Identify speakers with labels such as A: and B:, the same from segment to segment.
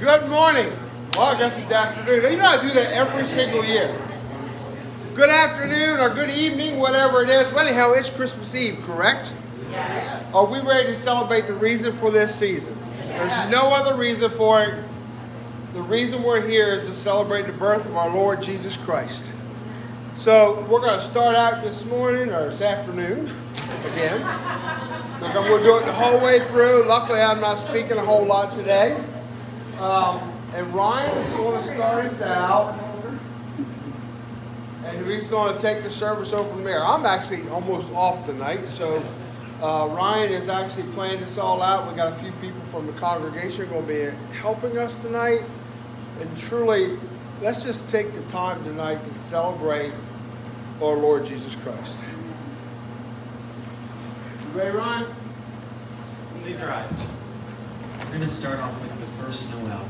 A: Good morning. Well, I guess it's afternoon. You know I do that every single year. Good afternoon or good evening, whatever it is. Well, anyhow, it's Christmas Eve, correct?
B: Yes.
A: Are we ready to celebrate the reason for this season? There's no other reason for it. The reason we're here is to celebrate the birth of our Lord Jesus Christ. So we're going to start out this morning or this afternoon again. We'll do it the whole way through. Luckily, I'm not speaking a whole lot today. And Ryan's going to start us out. And he's going to take the service over from there. I'm actually almost off tonight, so Ryan is actually planning this all out. We got a few people from the congregation going to be helping us tonight. And truly, let's just take the time tonight to celebrate our Lord Jesus Christ. You ready, Ryan?
C: Close your eyes. We're going to start off with the first Noel.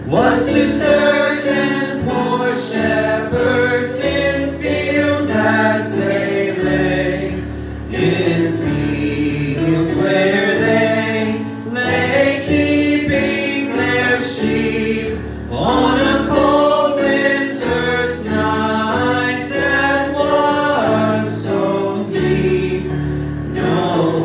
D: Was to certain poor shepherds in fields as they lay, in fields where they lay keeping their sheep on a cold winter's night that was so deep. Noel,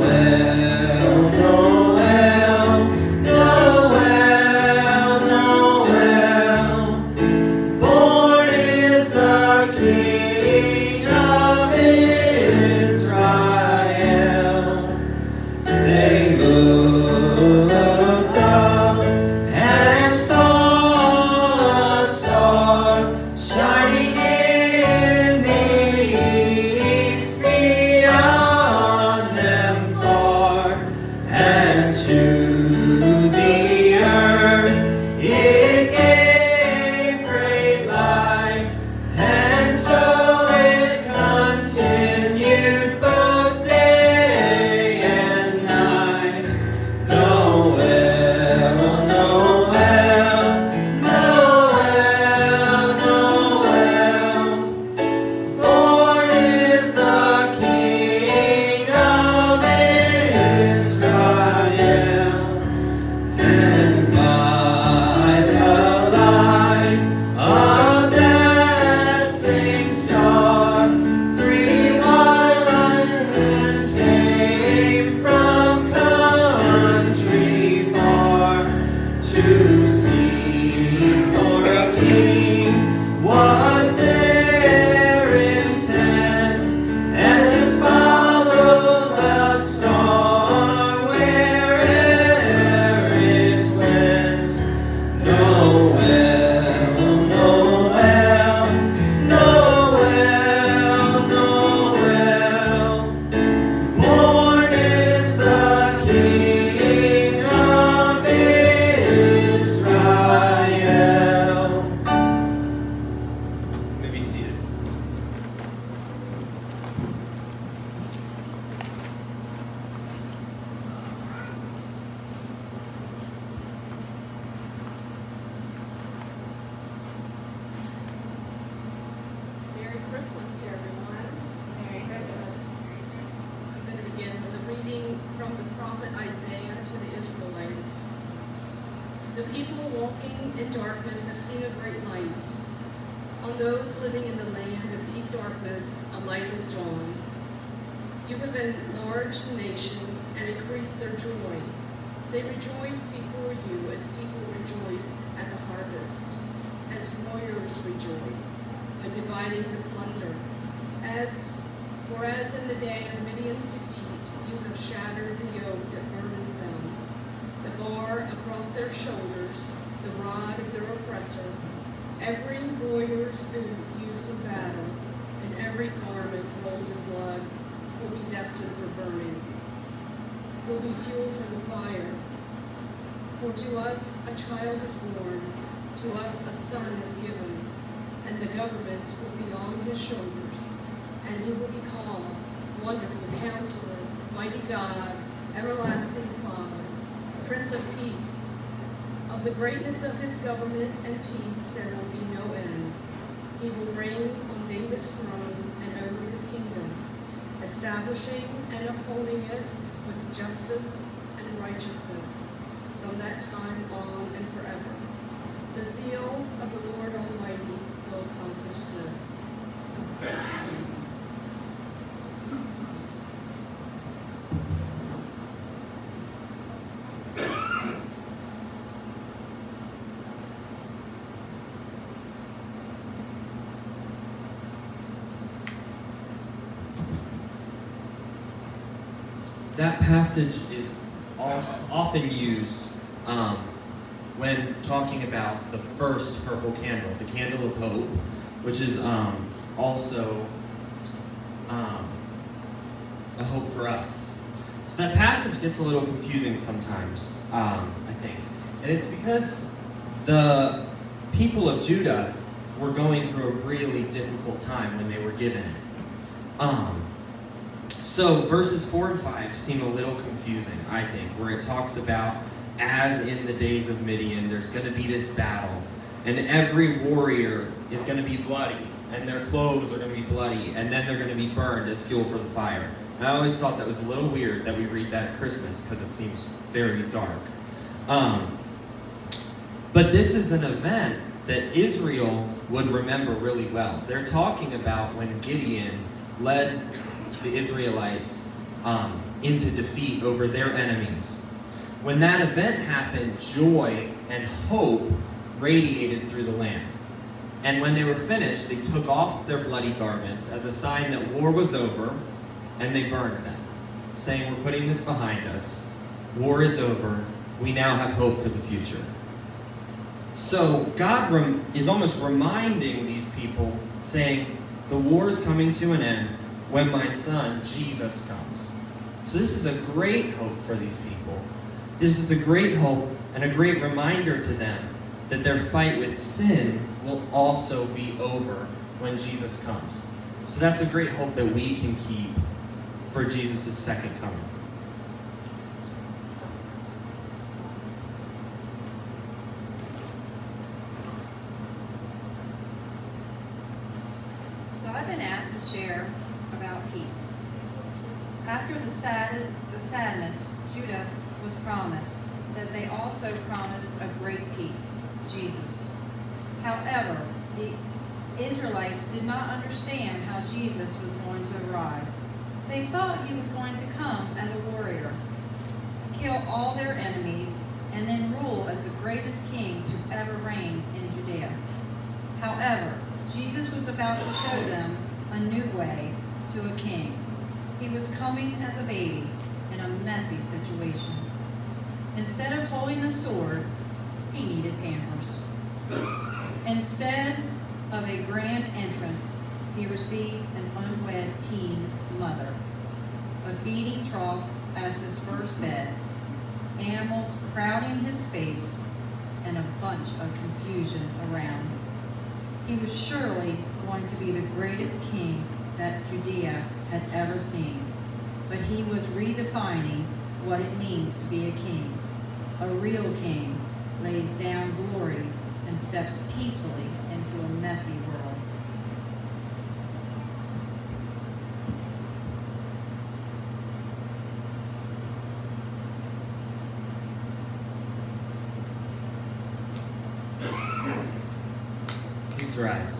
D: Noel, Noel, Noel, born is the King of Israel. They looked up and saw a star shining in the east beyond them far, and to the earth it gave great light, and so it continued both day and night. Noel, Noel, Noel, Noel, born is the King of Israel. And by the light of that same star, 3 wise men came from country far to see for a king was their intent, and to follow the star where'er it went. Noel, Noel, Noel, Noel, born is the King of Israel.
C: You may be seated.
B: Merry Christmas to everyone. Merry Christmas. I'm going to begin with a reading from the prophet Isaiah to the Israelites. The people walking in darkness have seen a great light. On those living in the land of deep darkness, a light has dawned. You have enlarged the nation and increased their joy. They rejoice before you as people rejoice at the harvest, as warriors rejoice when dividing the plunder. Whereas in the day of Midian's defeat, you have shattered the yoke that burdens them, the bar across their shoulders, the rod of their oppressor, every warrior's boot used in battle, and every garment rolled in blood will be destined for burning, will be fuel for the fire. For to us a child is born, to us a son is given, and the government will be on his shoulders, and he will be called Wonderful Counselor, Mighty God, Everlasting Father, Prince of Peace. Of the greatness of his government and peace there will be no end. He will reign on David's throne and over his kingdom, establishing and upholding it with justice and righteousness from that time on and forever. The zeal of the Lord Almighty will accomplish this.
C: That passage is also often used when talking about the first purple candle, the candle of hope, which is also a hope for us. So that passage gets a little confusing sometimes, I think. And it's because the people of Judah were going through a really difficult time when they were given it. So verses 4 and 5 seem a little confusing, I think, where it talks about, as in the days of Midian, there's going to be this battle, and every warrior is going to be bloody, and their clothes are going to be bloody, and then they're going to be burned as fuel for the fire. And I always thought that was a little weird that we read that at Christmas, because it seems very dark. But this is an event that Israel would remember really well. They're talking about when Gideon led the Israelites into defeat over their enemies. When that event happened, joy and hope radiated through the land. And when they were finished, they took off their bloody garments as a sign that war was over, and they burned them, saying, "We're putting this behind us. War is over. We now have hope for the future." So God is almost reminding these people, saying, the war is coming to an end when my son, Jesus, comes. So this is a great hope for these people. This is a great hope and a great reminder to them that their fight with sin will also be over when Jesus comes. So that's a great hope that we can keep for Jesus' second coming.
E: So I've been asked to share about peace. After the sadness, Judah was promised that they also promised a great peace, Jesus. However, the Israelites did not understand how Jesus was going to arrive. They thought he was going to come as a warrior, kill all their enemies, and then rule as the greatest king to ever reign in Judea. However, Jesus was about to show them a new way to a king. He was coming as a baby in a messy situation. Instead of holding a sword, he needed pampers. Instead of a grand entrance, he received an unwed teen mother, a feeding trough as his first bed, animals crowding his space, and a bunch of confusion around. He was surely going to be the greatest king that Judea had ever seen, but he was redefining what it means to be a king. A real king lays down glory and steps peacefully into a messy world.
C: Please rise.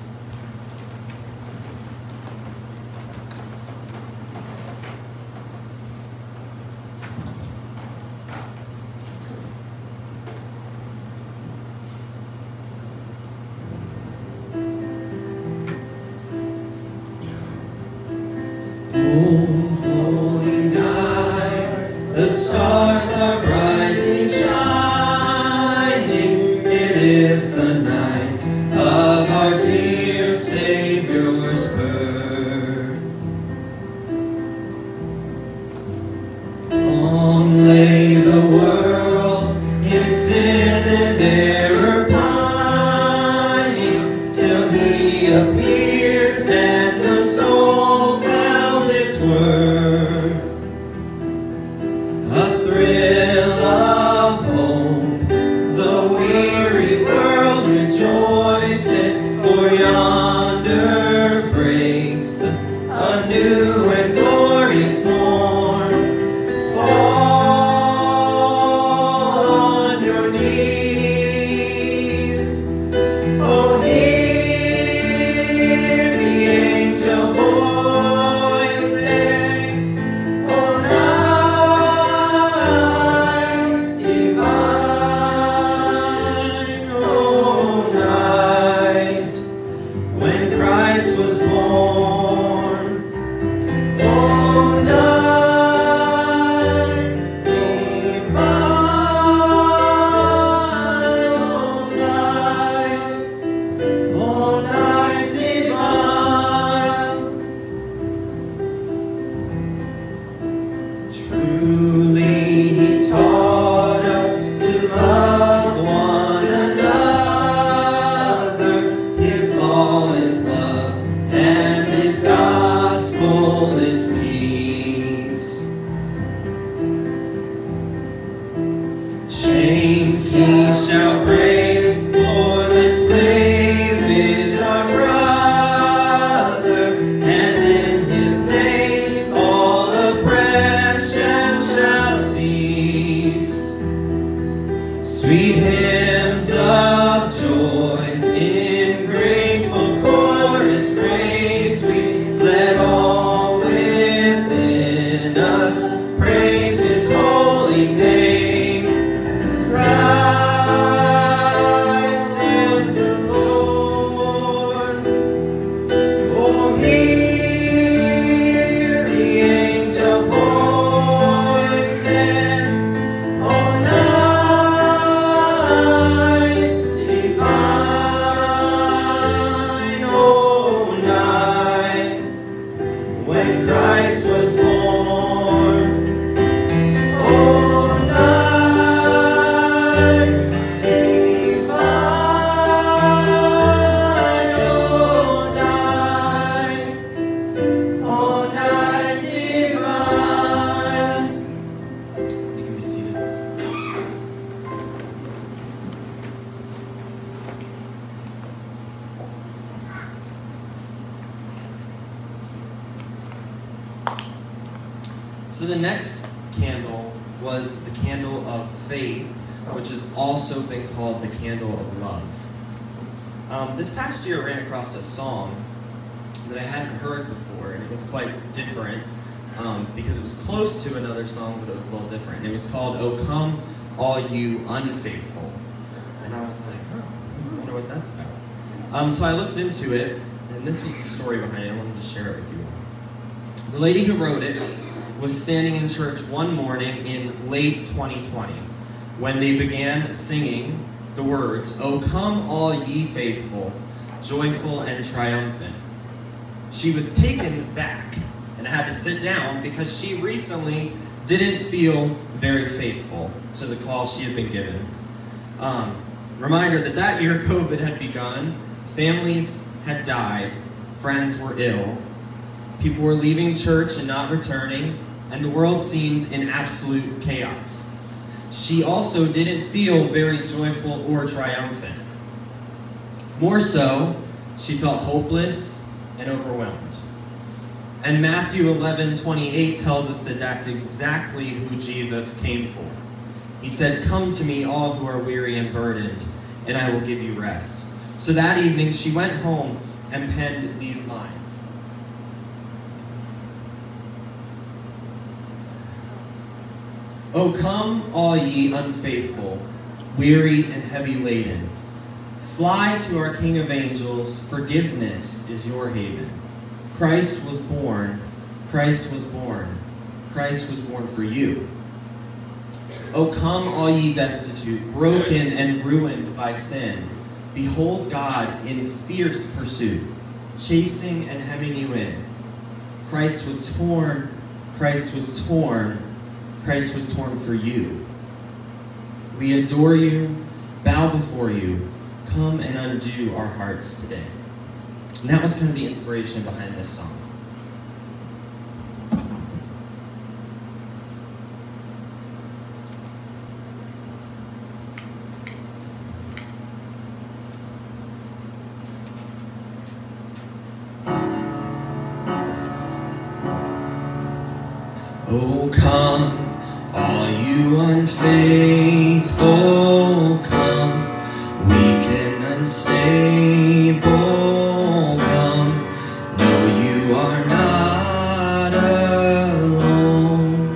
D: Holy night, the stars are brightly shining. It is the night of our dear Savior's birth. Long lay the world in sin and error pining, till he new and glorious morn, fall on your knees. Oh, hear the angel voices. Oh, night divine, oh, night when Christ was born. Oh, night divine, oh, night divine. Truly he taught us to love one another. His law is love, and his gospel is peace. Chains he shall break, for the slave is our brother, and in his name all oppression shall cease. Sweet hymns of joy in grateful chorus praise we, let all within us praise his holy name. Christ is the Lord. Oh, hear the angel voices. Oh, night divine, oh, night when Christ was born. Oh, night divine, oh, night divine.
C: You can be seated. So the next candle was the candle of faith, which has also been called the candle of love. This past year I ran across a song that I hadn't heard before, and it was quite different because it was close to another song, but it was a little different. It was called "O Come, All You Unfaithful," and I was like, oh, I wonder what that's about. So I looked into it, and this was the story behind it. I wanted to share it with you. The lady who wrote it was standing in church one morning in late 2020 when they began singing the words, "O come all ye faithful, joyful and triumphant." She was taken back and had to sit down because she recently didn't feel very faithful to the call she had been given. Reminder that year COVID had begun, families had died, friends were ill, people were leaving church and not returning, and the world seemed in absolute chaos. She also didn't feel very joyful or triumphant. More so, she felt hopeless and overwhelmed. And Matthew 11:28 tells us that that's exactly who Jesus came for. He said, "Come to me, all who are weary and burdened, and I will give you rest." So that evening, she went home and penned these lines. "O come, all ye unfaithful, weary and heavy laden. Fly to our King of angels, forgiveness is your haven. Christ was born, Christ was born, Christ was born for you. O come, all ye destitute, broken and ruined by sin. Behold God in fierce pursuit, chasing and hemming you in. Christ was torn, Christ was torn, Christ was torn for you. We adore you, bow before you, come and undo our hearts today." And that was kind of the inspiration behind this song. Oh, come, all you unfaithful, come, weak and unstable, come. No, you are not alone.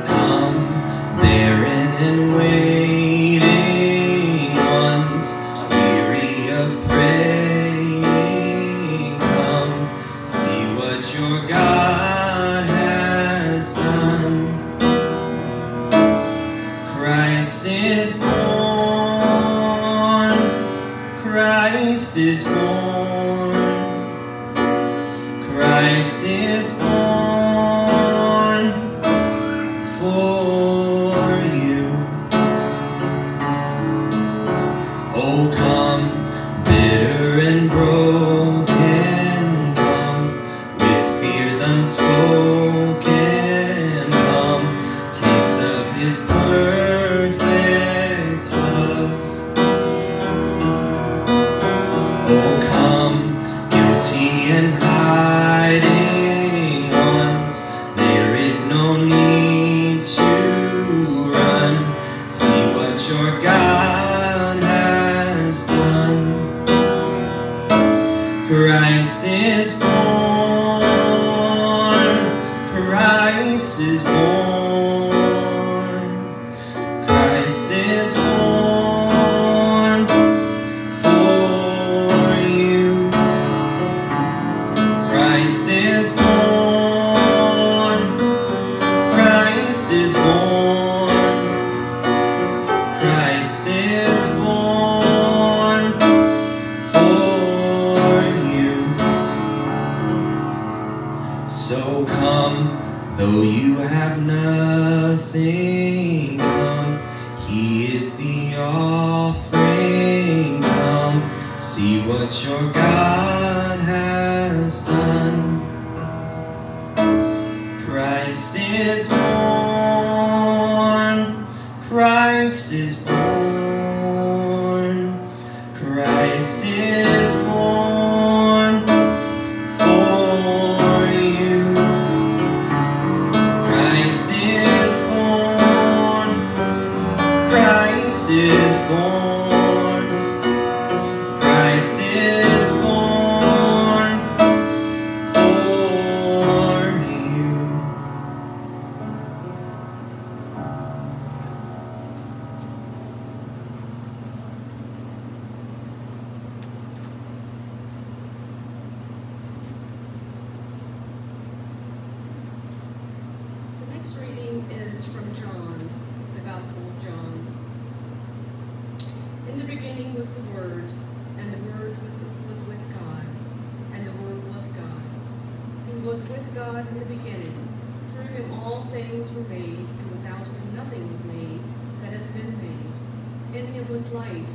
C: Come, barren and waiting ones, weary of praying, come, see what your God has done. Christ is born, Christ is born, Christ is born for you. Oh, come, bitter and broken, come, with fears unspoken, come, taste of his perfect love. Oh, come, guilty and hiding ones, there is no need to run. See what your God has done. Christ is born, Christ is born, Christ is born for you. Christ is born, Christ is born, Christ is born for you. So come, though you have nothing, come, he is the offering, come, see what your God has done. Christ is born, Christ is born, Christ is born for you. Christ is born, Christ is born, Christ is born for you.
B: The next reading is from John, the Gospel of John. In the beginning was the Word, and the Word was with God, and the Word was God. He was with God in the beginning. Through him all things were made, and without him nothing was made that has been made. In him was life,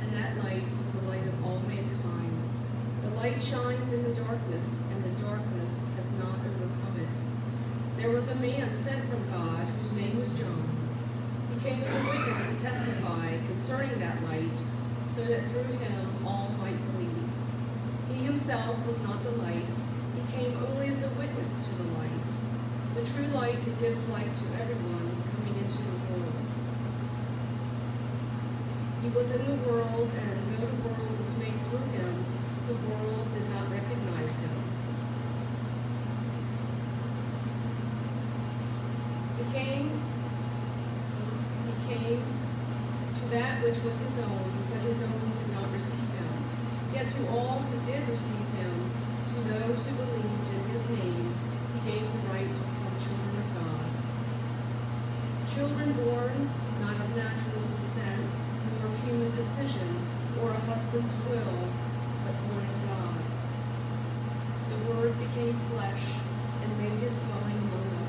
B: and that light was the light of all mankind. The light shines in the darkness, and the darkness has not overcome it. There was a man sent from God whose name was John. He came as a witness to testify concerning that light, so that through him all might believe. He himself was not the light. He came only as a witness to the light, the true light that gives light to everyone coming into the world. He was in the world, and though the world was made through him, the world did not recognize him. He came to that which was his own, but his own did not receive him. Yet to all who did receive him, to those who believed in his name, he gave the right to become children of God. Children born not of natural descent, nor of human decision, or a husband's will, but born of God. The Word became flesh and made his dwelling among us.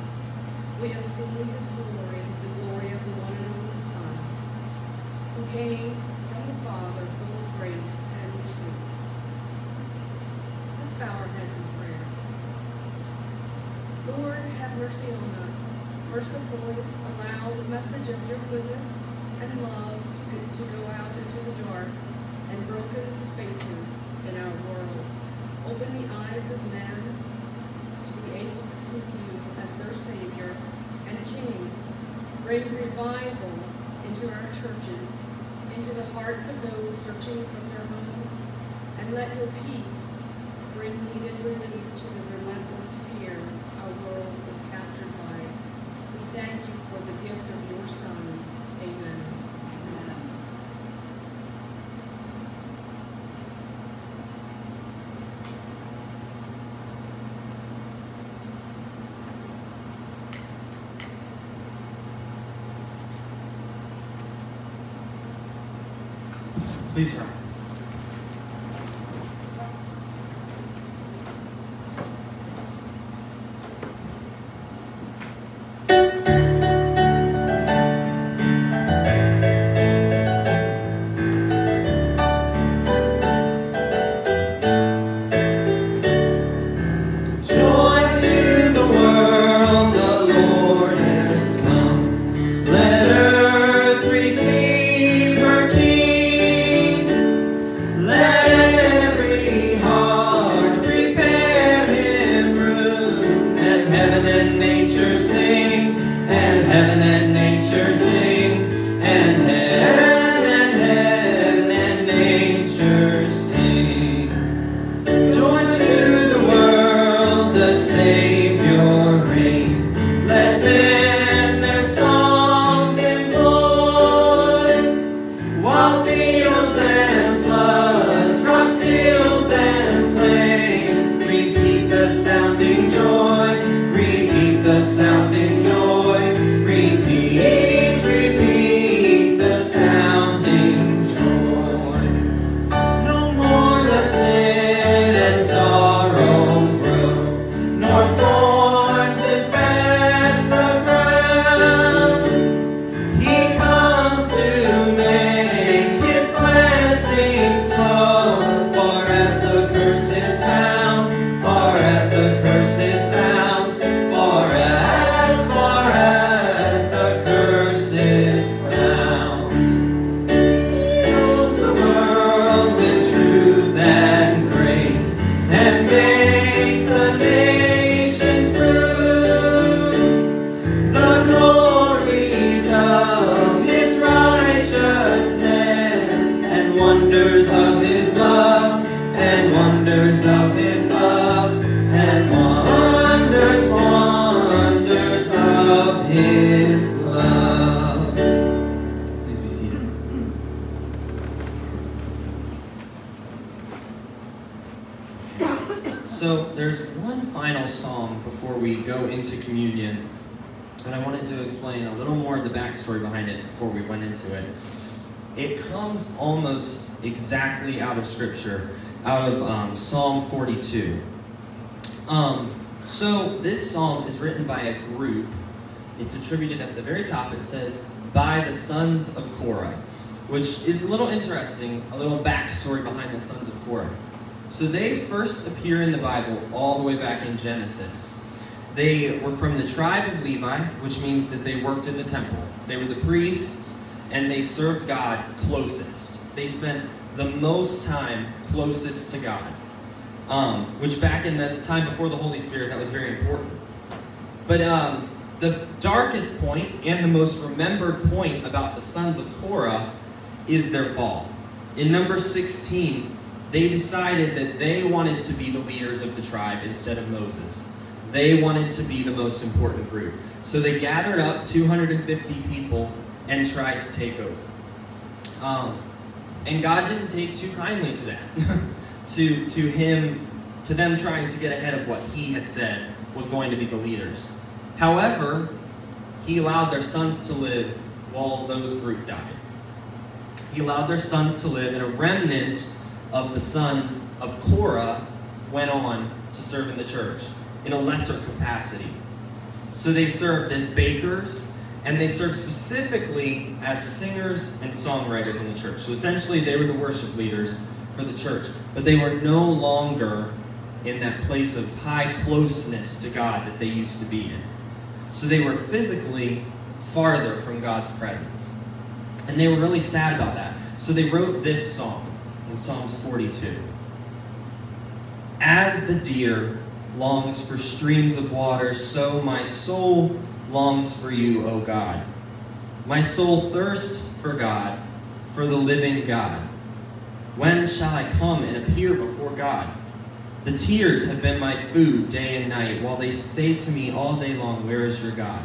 B: We have seen his glory, the glory of the one and only Son, who came from the Father, full of grace and truth. Let's bow our heads in prayer. Lord, have mercy on us. Mercifully allow the message of your goodness and love to go out into the dark and broken spaces in our world. Open the eyes of men Bring revival into our churches, into the hearts of those searching from their homes, and let your peace bring needed relief to the relentless fear our world is captured by. We thank you for the gift of your Son. Amen. Amen.
C: Please rise.
D: Joy to the world, the Lord has come. Let earth receive her King. Let every heart prepare him room. And heaven and nature sing, and heaven and nature sing, and heaven and nature sing. Joy to the world, the Savior reigns. Let men their songs employ, while fields and floods, rocks, hills, and plains repeat the sounding joy, repeat the sounding joy, repeat, repeat the sounding joy. No more let sin and sorrow grow, nor thorns infest the ground. He comes to make his blessings flow, far as the curse is found, far as the curse is found, far as the curse is found. Fills the world with truth and grace, and makes the nations prove the glories of his righteousness, and wonders of his love, and wonders of his love, and wonders, wonders of his love.
C: Please be seated. So there's one final song before we go into communion, and I wanted to explain a little more of the backstory behind it before we went into it. It comes almost exactly out of Scripture, out of Psalm 42. So this psalm is written by a group. It's attributed at the very top. It says, by the sons of Korah, which is a little interesting, a little backstory behind the sons of Korah. So they first appear in the Bible all the way back in Genesis. They were from the tribe of Levi, which means that they worked in the temple. They were the priests, and they served God closest. They spent the most time closest to God, which back in the time before the Holy Spirit, that was very important. But the darkest point and the most remembered point about the sons of Korah is their fall. In Numbers 16, they decided that they wanted to be the leaders of the tribe instead of Moses. They wanted to be the most important group. So they gathered up 250 people and tried to take over. And God didn't take too kindly to that, to them trying to get ahead of what he had said was going to be the leaders. However, he allowed their sons to live while those group died. He allowed their sons to live, and a remnant of the sons of Korah went on to serve in the church in a lesser capacity. So they served as bakers, and they served specifically as singers and songwriters in the church. So essentially they were the worship leaders for the church, but they were no longer in that place of high closeness to God that they used to be in. So they were physically farther from God's presence. And they were really sad about that. So they wrote this song in Psalms 42. As the deer longs for streams of water, so my soul longs for you, O God. My soul thirsts for God, for the living God. When shall I come and appear before God? The tears have been my food day and night, while they say to me all day long, where is your God?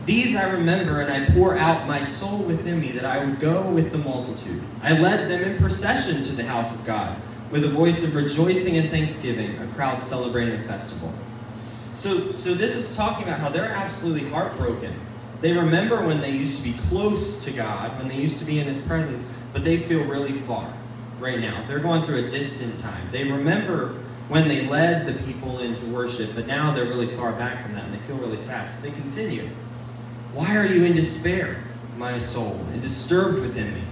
C: These I remember, and I pour out my soul within me, that I would go with the multitude. I led them in procession to the house of God, with a voice of rejoicing and thanksgiving, a crowd celebrating a festival. So this is talking about how they're absolutely heartbroken. They remember when they used to be close to God, when they used to be in His presence, but they feel really far right now. They're going through a distant time. They remember when they led the people into worship, but now they're really far back from that, and they feel really sad. So they continue. Why are you in despair, my soul, and disturbed within me?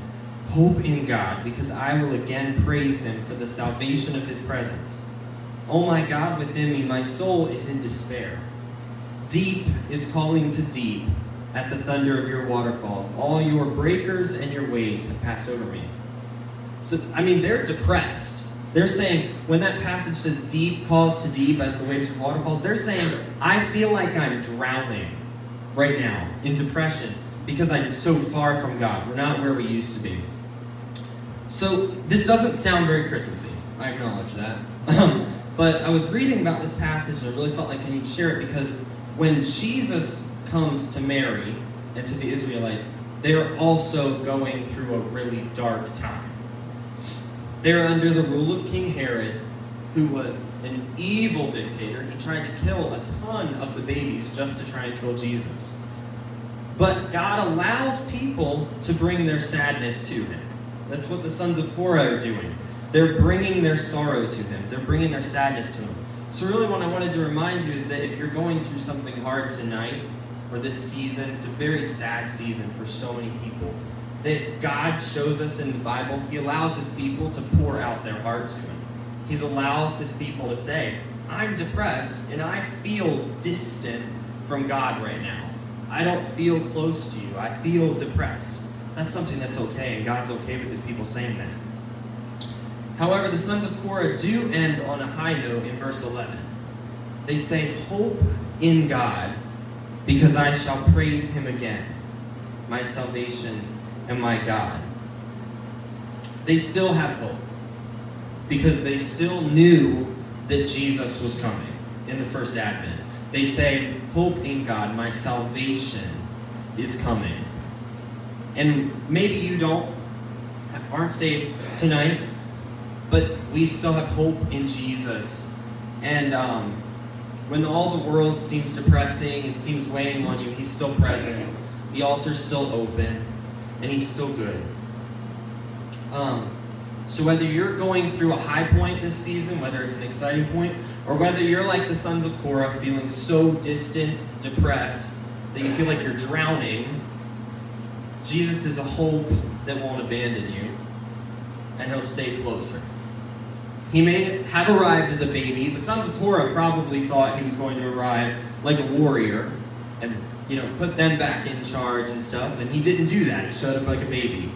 C: Hope in God, because I will again praise Him for the salvation of His presence. Oh my God, within me, my soul is in despair. Deep is calling to deep at the thunder of your waterfalls. All your breakers and your waves have passed over me. So, they're depressed. They're saying, when that passage says deep calls to deep as the waves of waterfalls, they're saying, I feel like I'm drowning right now in depression because I'm so far from God. We're not where we used to be. So this doesn't sound very Christmassy. I acknowledge that. But I was reading about this passage and I really felt like I need to share it because when Jesus comes to Mary and to the Israelites, they're also going through a really dark time. They're under the rule of King Herod, who was an evil dictator. He tried to kill a ton of the babies just to try and kill Jesus. But God allows people to bring their sadness to Him. That's what the sons of Korah are doing. They're bringing their sorrow to Him. They're bringing their sadness to Him. So really what I wanted to remind you is that if you're going through something hard tonight, or this season, it's a very sad season for so many people, that God shows us in the Bible, He allows His people to pour out their heart to Him. He allows His people to say, I'm depressed and I feel distant from God right now. I don't feel close to you. I feel depressed. That's something that's okay, and God's okay with His people saying that. However, the sons of Korah do end on a high note in verse 11. They say, hope in God, because I shall praise Him again, my salvation and my God. They still have hope, because they still knew that Jesus was coming in the first advent. They say, hope in God, my salvation is coming. And maybe you aren't saved tonight, but we still have hope in Jesus. And when all the world seems depressing and seems weighing on you, He's still present. The altar's still open, and He's still good. So whether you're going through a high point this season, whether it's an exciting point, or whether you're like the sons of Korah, feeling so distant, depressed, that you feel like you're drowning, Jesus is a hope that won't abandon you, and He'll stay closer. He may have arrived as a baby. The sons of Korah probably thought He was going to arrive like a warrior and, put them back in charge and stuff, and He didn't do that. He showed up like a baby.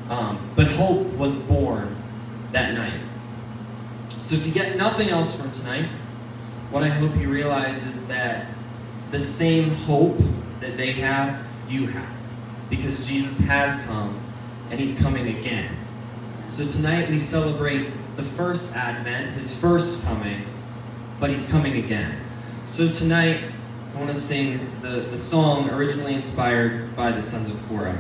C: But hope was born that night. So if you get nothing else from tonight, what I hope you realize is that the same hope that they have, you have. Because Jesus has come, and He's coming again. So tonight we celebrate the first Advent, His first coming, but He's coming again. So tonight, I want to sing the song originally inspired by the sons of Korah.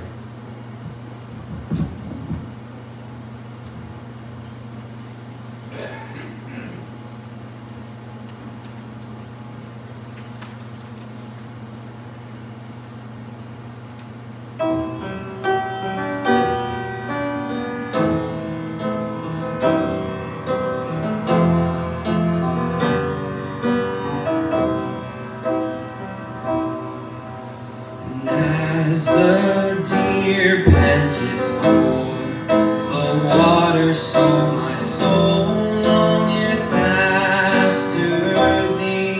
D: As the deer panted for the water, so my soul longeth after Thee.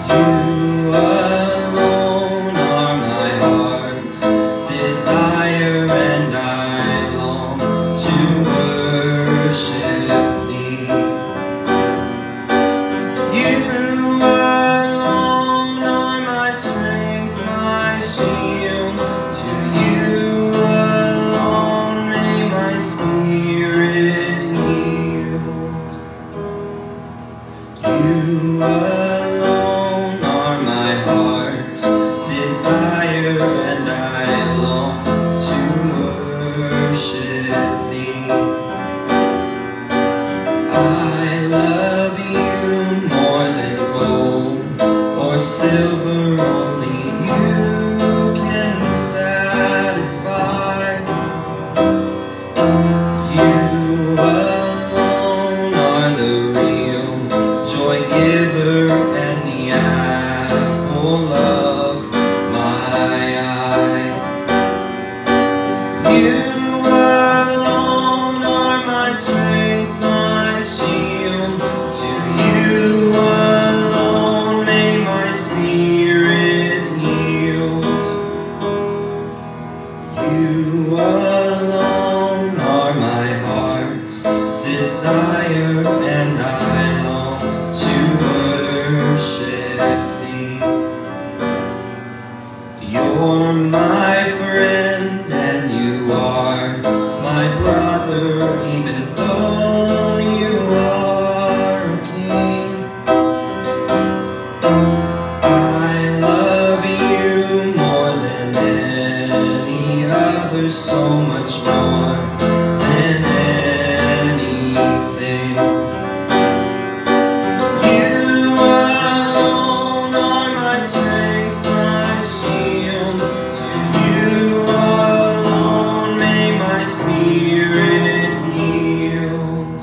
D: You alone are my heart's desire, and I long to worship Thee. You alone are my strength.
C: my brother, even though you are a king. I love you more than any other, so much more than anything. You alone are my strength, my shield. To you alone may my spirit yield.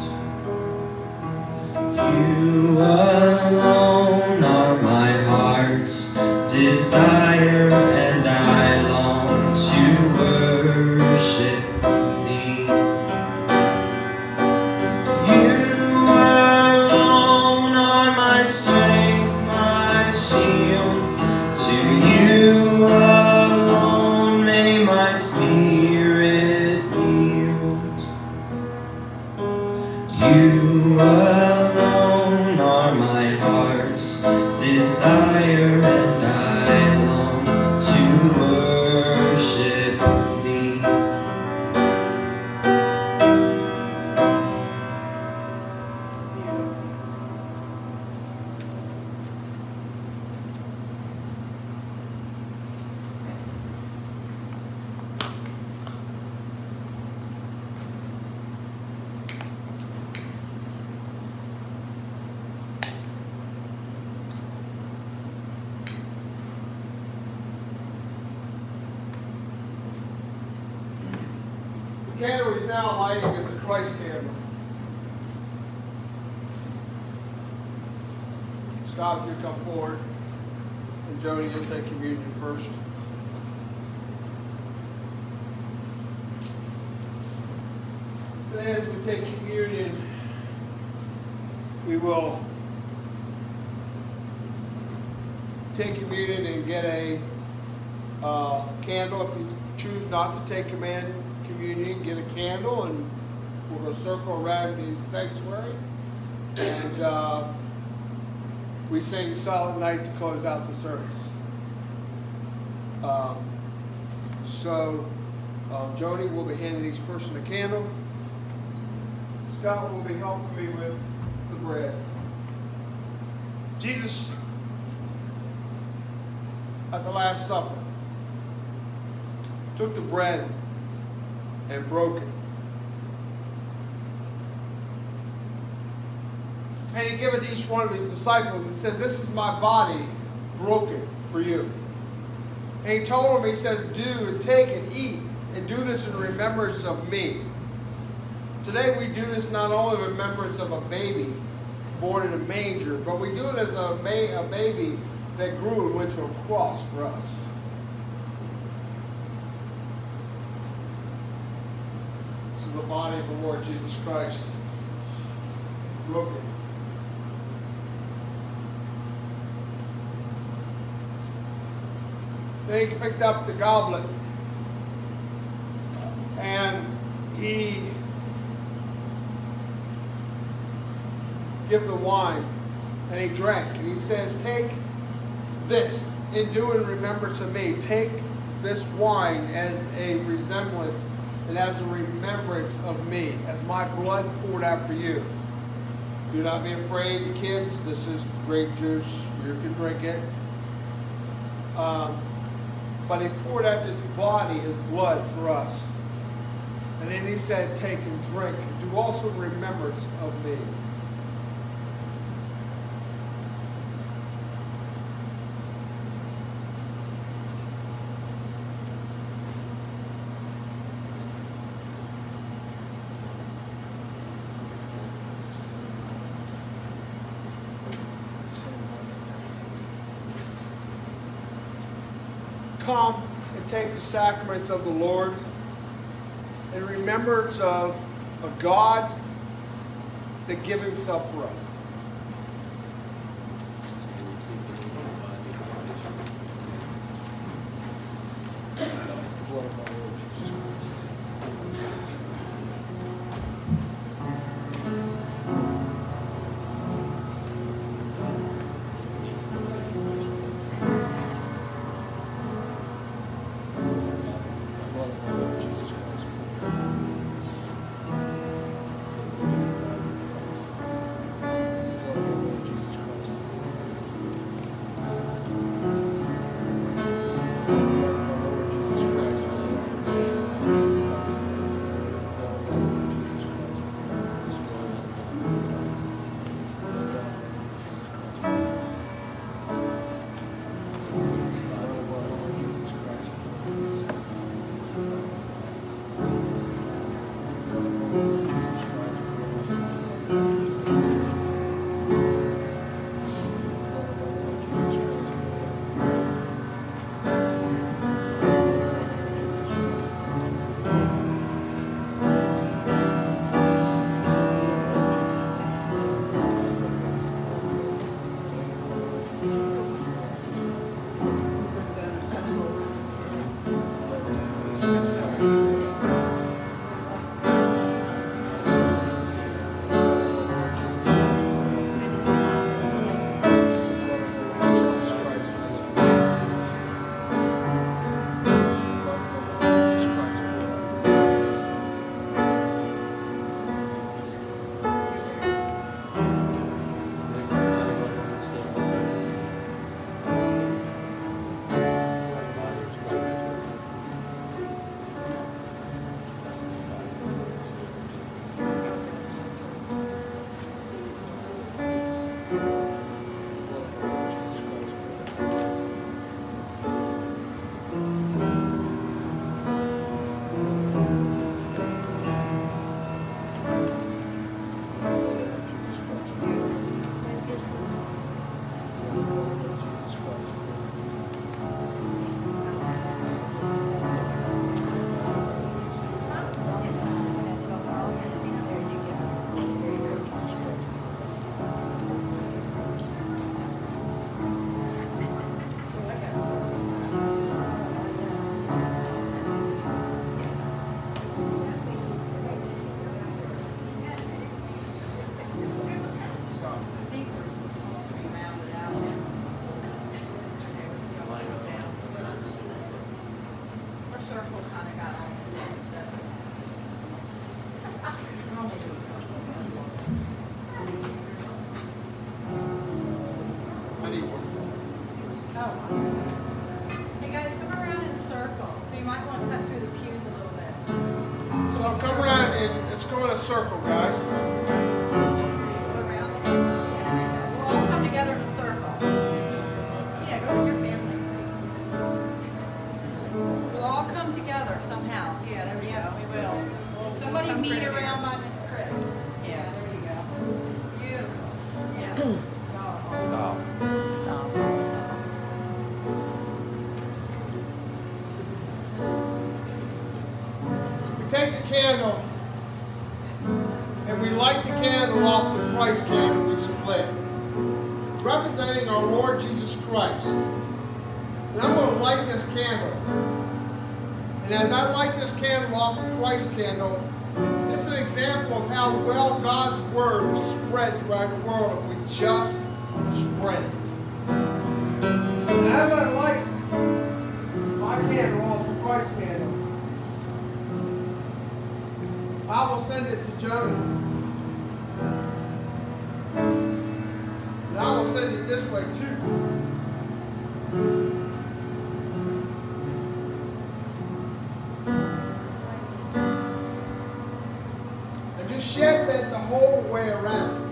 C: You alone are my heart's desire, and I long to worship thee. You alone are my strength, my shield. To you alone may my spirit yield. You alone are my heart's desire, and I long to worship thee.
A: The candle he's now lighting is the Christ candle. Scott, if you come forward, and Jody, you'll take communion first. Today, as we take communion, we will take communion and get a candle. If you choose not to take communion, get a candle, and we're going to circle around the sanctuary, and we sing Silent Night to close out the service. Jody will be handing each person a candle. Scott will be helping me with the bread. Jesus, at the Last Supper, took the bread and broke it. And he gave it to each one of his disciples and says, "This is my body broken for you." And he told them, he says, "Do and take and eat, and do this in remembrance of me." Today we do this not only in remembrance of a baby born in a manger, but we do it as a baby that grew and went to a cross for us. This is the body of the Lord Jesus Christ, broken. Then he picked up the goblet and he gave the wine and he drank. And he says, "Take this and do in remembrance of me." Take this wine as a resemblance and as a remembrance of me, as my blood poured out for you. Do not be afraid, kids. This is grape juice. You can drink it. But he poured out his body, his blood for us. And then he said, "Take and drink. Do also in remembrance of me." Come and take the sacraments of the Lord in remembrance of a God that gave himself for us. go in a circle, guys.
E: We'll all come together in a circle. Yeah, go with your family, please. We'll all come together somehow. Yeah, there we go. We will. Somebody meet around by Miss Chris. Yeah, there you go. Beautiful. Yeah.
C: Stop.
A: We take the candle and we light the candle off the Christ candle we just lit, representing our Lord Jesus Christ. And I'm going to light this candle. And as I light this candle off the Christ candle, this is an example of how well God's Word will spread throughout the world if we just spread it. And as I light my candle off the Christ candle, I will send it to Jonah. And I will send it this way too. And just shed that the whole way around.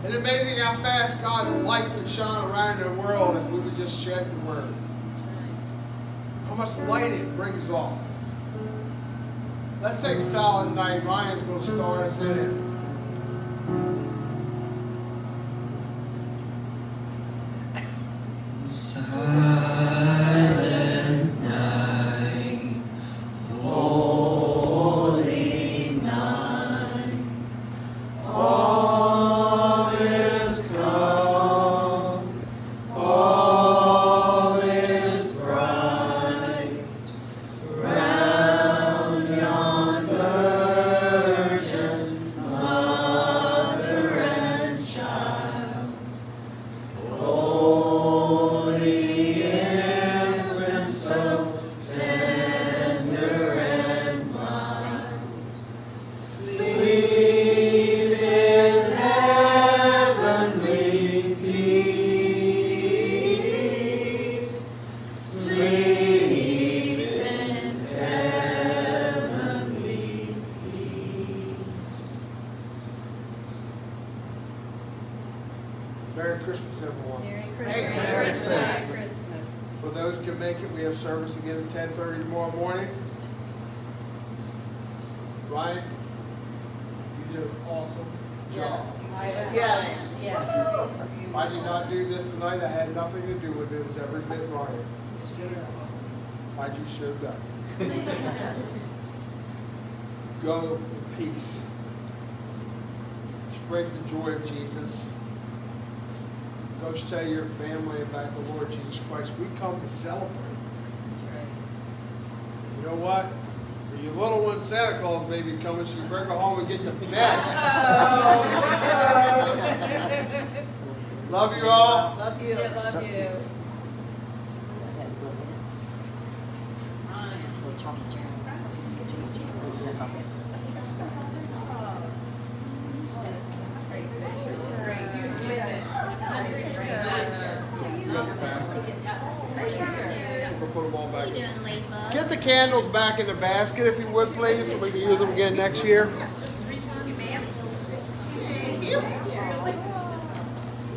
A: It's amazing how fast God's light can shine around the world if we would just shed the Word. How much light it brings off. Let's take Silent Night. Ryan's going to start us in it.
D: Silent night, holy night, all is calm, all is bright, round yon virgin, mother and child. Holy infant, so tender and mild, sleep in heavenly peace, sleep in heavenly peace.
A: Merry Christmas, everyone.
E: Merry
A: Merry
E: Christmas.
A: For those who can make it, we have service again at 10:30 tomorrow morning. Ryan, you did an awesome job.
E: Yes.
A: If I did not do this tonight, I had nothing to do with it. It was every bit Ryan. I just showed up. Go in peace. Spread the joy of Jesus. Go tell your family about the Lord Jesus Christ. We come to celebrate. You know what? For you little ones, Santa Claus may be coming, so you bring her home and get to bed. Love you all.
E: Love you. Love you.
A: You got the basket? We'll put them all back.
F: Doing late, bud.
A: Get the candles back in the basket if you would, please, so we can use them again next year.